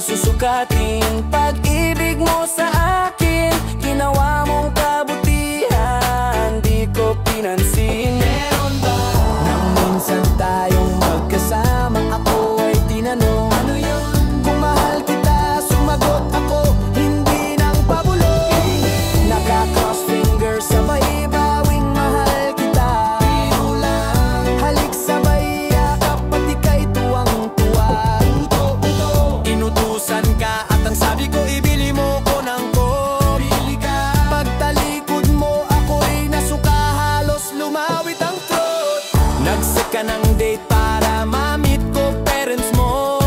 susukatin. Pag-ibig mo sa akin, ginawa mong kabutihan, di ko pinansin. Meron ba nang minsan tayong magkasama, ako ay tinanong, ano yun? Kung mahal kita, sumagot ako, hindi nang pabulong. Naka-cross fingers, sabay bawing mahal kita. Halik sabay yakap, pati kay tuwang-tuwa. Inutusan ka at ang sabi ko, ibili mo ko ng coke. Pagtalikod mo, ako'y nasuka, halos lumawit ang throat. Nag-set ka ng date para ma-meet ko parents mo.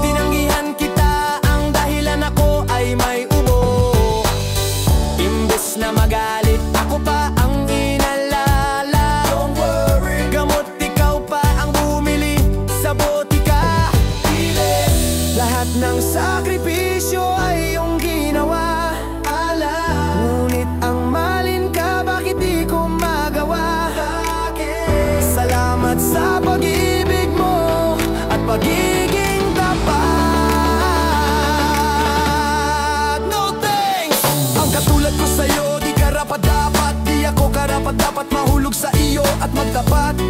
Tinanggihan kita, ang dahilan ako ay may ubo. Imbes na magalit, ako pa ang inalala. Don't worry, gamot ikaw pa ang bumili sa botika. Lahat ng sakripisyo ay iyong ginawa. Ngunit ang malin ka, bakit di ko magawa? Salamat sa pag-ibig mo at pagiging tapat. No thanks! Ang katulad ko sa'yo, di karapat-dapat. Di ako karapat-dapat mahulog sa iyo at magtapat. Di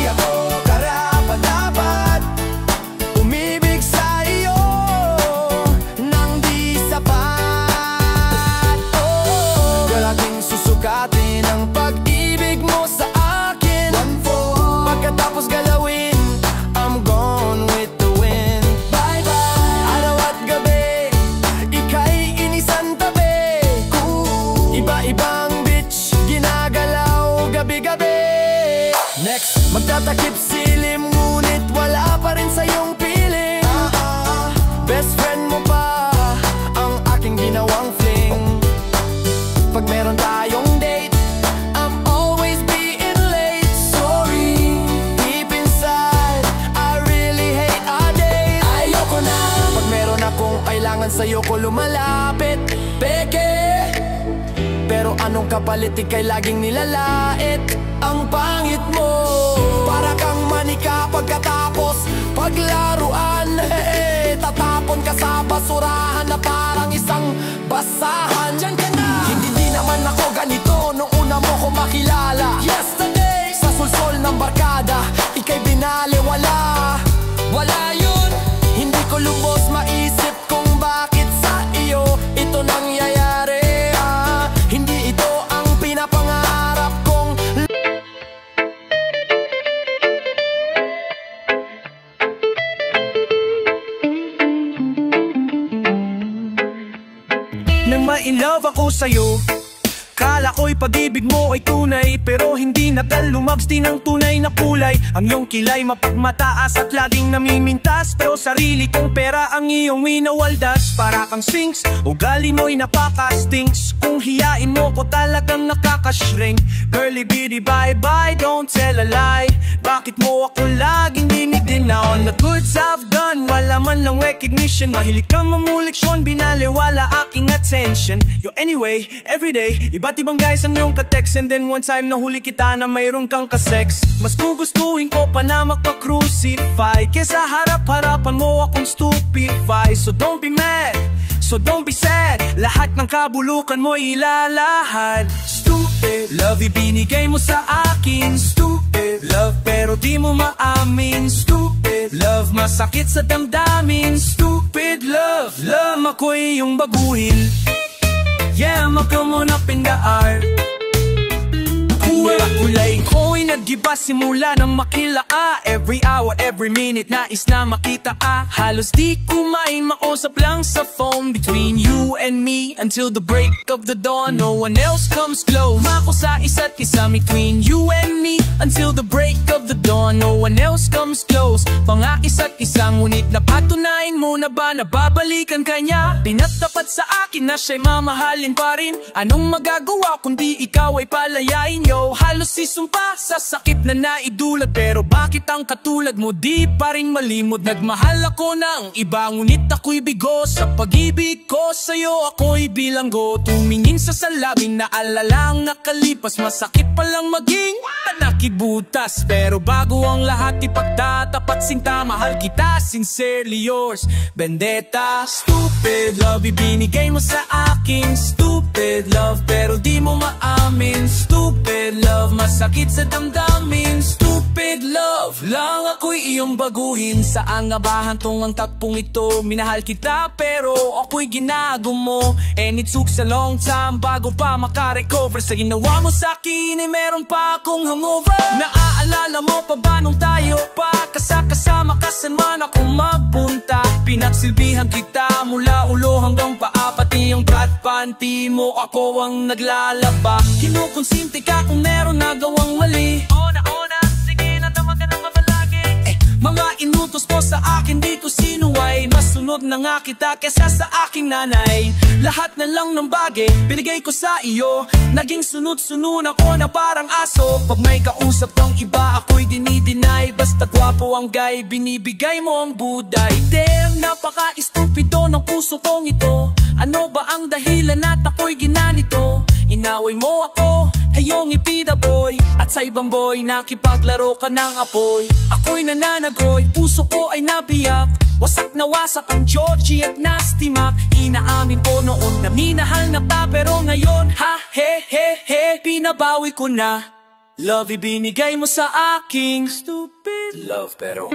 ako karapat-dapat umibig sa iyo nang di sapat. Galating susukatin ang pag-ibig mo sa akin. Pagkatapos galawin, I'm gone with the wind. Bye-bye. Araw at gabi, ika'y inisan tabi. Iba-ibang bitch, ginagalaw gabi-gabi. Next, magtatakip silim, ngunit wala pa rin sa iyong piling. Best friend mo pa ang aking ginawang fling. Pag meron tayong date, I'm always being late. Sorry, deep inside, I really hate our days. Ayoko na pag meron akong kailangan sa'yo ko lumalapit. Peke, pero anong kapalit, ika'y laging nilalait. Ang pangit mo, para kang manika pagkatapos paglaruan. Tatapon ka sa basurahan na parang isang basahan. Diyan ka na! Hindi naman ako ganito nung una mo ko makilala. Yesterday, sa sulsol ng barkada, ika'y binaliwala. Wala yun, hindi ko lubos maisip kung bakit sa iyo ito nangyayari. Hindi ito ang pinapangarap kong. Nang ma-inlove ako sa'yo, kala ko'y pag-ibig mo ay tunay, pero hindi nakalumabs din ang tunay na kulay. Ang iyong kilay mapagmataas at laging namimintas, pero sarili kong pera ang iyong winawaldas. Para kang sphinx, ugali mo'y napaka-stinks. Kung hiyain mo ko talagang nakakashrink. Girly bitty bye-bye, don't tell a lie. Bakit mo ako laging dinigdin na on the goods I've done? Wala man lang recognition, mahilig kang mamuliksyon, binaliwala aking attention. Yo anyway, everyday, iba't ibang guys ang iyong ka-text. And then one time nahuli kita na mayroon kang ka-sex. Mas gugustuhin ko pa na magpa-crucify kesa harap-harapan mo akong stupefy. So don't be mad, so don't be sad, lahat ng kabulukan mo ilalahad. Stupid love ibinigay mo sa akin. Stupid love pero di mo maamin. Stupid love masakit sa damdamin. Stupid love, love ako'y iyong baguhin. Yeah, makamun up in the art. Kulay ko'y nag-iba simula nang makila ka. Every hour, every minute, nais na makita ka. Halos di kumain, mausap lang sa phone. Between you and me, until the break of the dawn. No one else comes close. Mako sa isa't isa, between you and me, until the break of the dawn. No one else comes close. Pang-isa't isa, ngunit napatunayan mo na ba nababalikan ka niya? Tinatapat sa akin na siya'y mamahalin pa rin. Anong magagawa kundi ikaw ay palayain, yo? halos isumpa sa sakit na naidulot. Pero bakit ang katulad mo di pa rin malimot? Nagmahal ako ng iba ngunit ako'y bigo. Sa pag-ibig ko sa'yo ako'y bilanggo. Tumingin sa salamin na alalang nakalipas. Masakit palang maging nakibutas. Pero bago ang lahat ipagtatapat sinta. Mahal kita, sincerely yours, Vendetta. Stupid love, ibinigay mo sa akin. Stupid love, pero di mo maamin. Stupid love, masakit sa damdamin. Stupid love, lang ako'y iyong baguhin. Saan nga ba hantong ang takpong ito? Minahal kita pero ako'y ginago mo. And it took a long time bago pa makarecover. Sa ginawa mo sa'kin ay meron pa akong hangover. Naaalala mo pa ba nung tayo pa kasama ka saan man ako magpunta? Pinagsilbihan kita mula ulo hanggang paa. Pati yung brat panty mo ako ang naglalaba. Kinukonsinti ka kung meron nagawang mali. Ona, sige na naman ka naman palagi. Mga inutos mo sa akin di ko sinuway. Mas sunod na nga kita kesa sa aking nanay. Lahat na lang ng bagay binigay ko sa iyo. Naging sunod-sunod ako na parang aso. Pag may kausap kang iba ako'y dinideny. Basta gwapo ang guy, binibigay mo ang buday. Damn, napaka-estupido ng puso kong ito. Ano ba ang dahilan at ako'y ginanito? Inaway mo ako, hayong ipida boy. At sa ibang boy, nakipaglaro ka ng apoy. Ako'y nananagoy, puso ko ay nabiyak. Wasak na wasak ang Georgie at Nasty Mac. Inaamin ko noon na minahal na pa. Pero ngayon, ha he he he, pinabawi ko na. Love ibinigay mo sa aking stupid love pero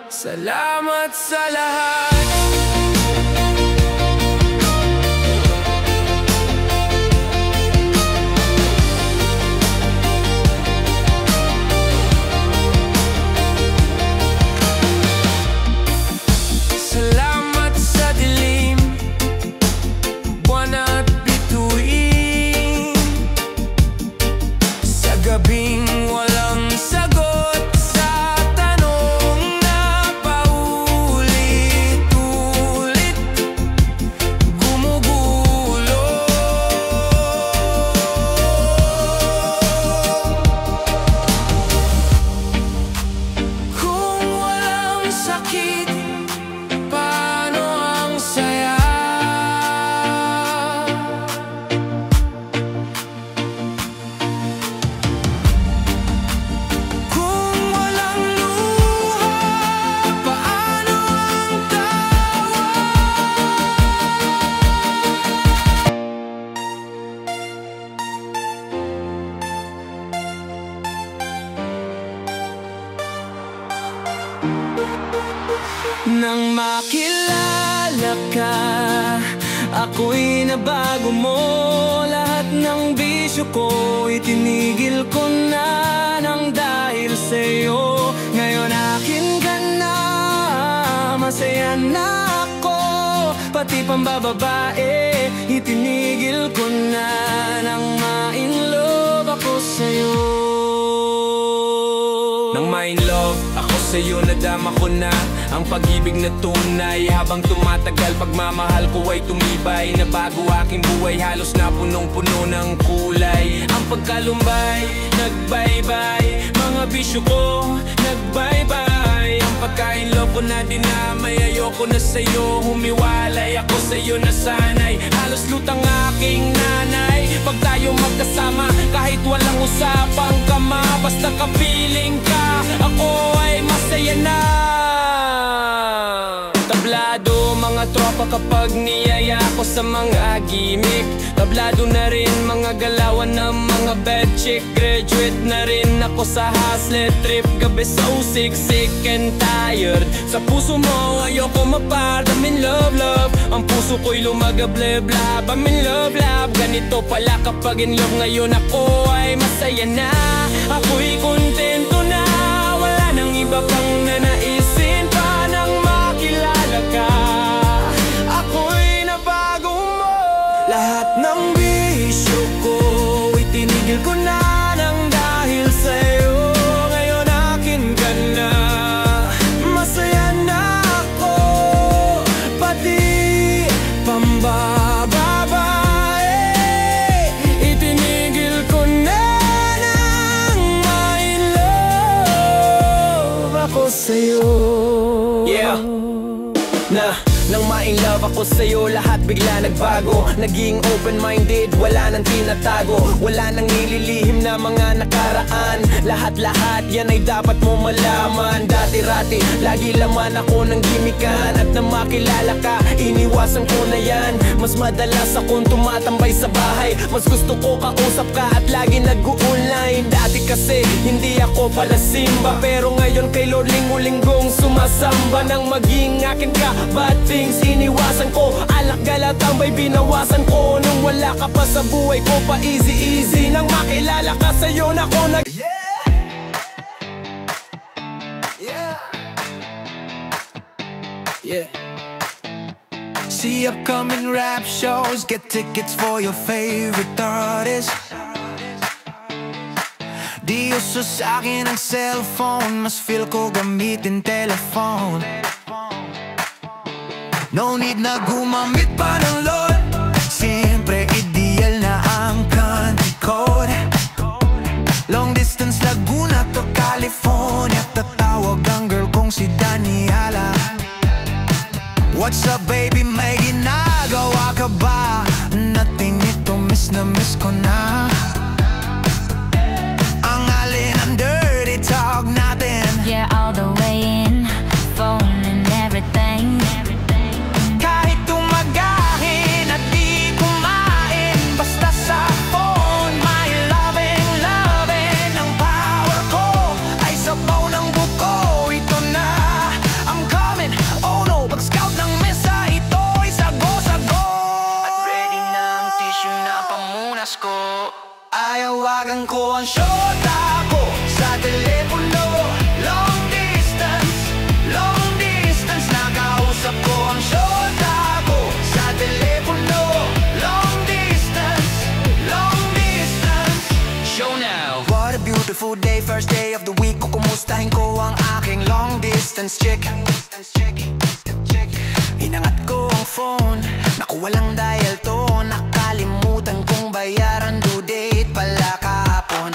salamat sa lahat. Salamat sa dilim, buwan at bituin. Sa gabing walang sagot, sa tanong na paulit-ulit gumugulo. Kung walang sakit, paano ang saya? Kung walang luha, paano ang tawa? Nang makilala ka, ako'y nabago mo. Lahat ng bisyo ko itinigil ko na nang dahil sa'yo. Ngayon akin ka na, masaya na ako. Pati pambababae, itinigil ko na nang ma-in-love ako sa'yo. Nang ma-in-love ako sa'yo, nadama ko na ang pag-ibig na tunay. Habang tumatagal, pagmamahal ko ay tumibay. Nabago aking buhay, halos na punong-puno ng kulay. Ang pagkalumbay, nagbaybay, mga bisyo ko nagbaybay. bye-bye. Ang pagkain love ko na dinamay, ayoko na sa'yo, humiwalay ako sa'yo na sanay. Halos lutang aking nanay pag tayo magkasama, kahit walang usapang kama. Basta ka-feeling ka, ako ay masaya na. Tablado mga tropa kapag niyaya ko sa mga gimmick. Tablado na rin mga galawan ng mga bad chick. Graduate na rin ako sa hustle trip. Gabi sa usik, sick and tired. Sa puso mo ayoko mapart. I'm in love, love. Ang puso ko'y lumagablab-lab. I'm in love, love. Ganito pala kapag in love. Ngayon ako ay masaya na. Ako'y kontento na. Wala nang iba pang nanaisin pa nang makilala ka. Ako'y nabago mo. Lahat ng bisyo ko itinigil ko na nang dahil sa'yo. Ngayon akin ka na. Masaya na ako. Pati pambababae itinigil ko na nang ma-in love ako sa'yo. Yeah. Nang ma-in love ako sa'yo, lahat bigla nagbago. Naging open-minded, wala nang tinatago. Wala nang nililihim na mga nakaraan. Lahat-lahat yan ay dapat mo malaman. Dati-rati, lagi laman ako ng gimikan. At nang makilala ka, iniwasan ko na yan. Mas madalas akong tumatambay sa bahay. Mas gusto ko kausap ka at lagi nag-u-online. Dati kasi, hindi ako pala simba. Pero ngayon kay Lord linggo-linggong sumasamba. Nang maging akin ka, bad things iniwasan ko. Alak galat tambay binawasan ko. Nung wala ka pa sa buhay ko, pa easy-easy. Nang makilala ka sa'yo na ko nag... Yeah. See upcoming rap shows, get tickets for your favorite artist. Di uso sa'kin ang cellphone, mas feel ko gamitin telephone. No need na gumamit pa ng load. Siyempre ideal na ang country code. Long distance Laguna to California. Tatawag ang girl kong si Daniela. What's up baby, may ginagawa ka ba? Nothing ito, miss na miss ko na. Ang alin ang dirty talk natin. Yeah, all the way in, phone and everything. Kahit tumagahin at di kumain, basta sa phone, my loving ang power ko ay sabaw ng buko. Ito na, I'm coming, oh no. Pag-scout ng mesa, ito'y sago-sago. At ready na ang tissue na pamunas ko. Ayawagan ko ang shota ko sa telepono. Long distance, nakausap ko ang shota ko sa telepono. Long distance. Show now. What a beautiful day, first day of the week. Kukumustahin ko ang aking long distance chick. Inangat ko ang phone, naku walang dial tone. Nakalimutan kong bayaran, due date pala kahapon.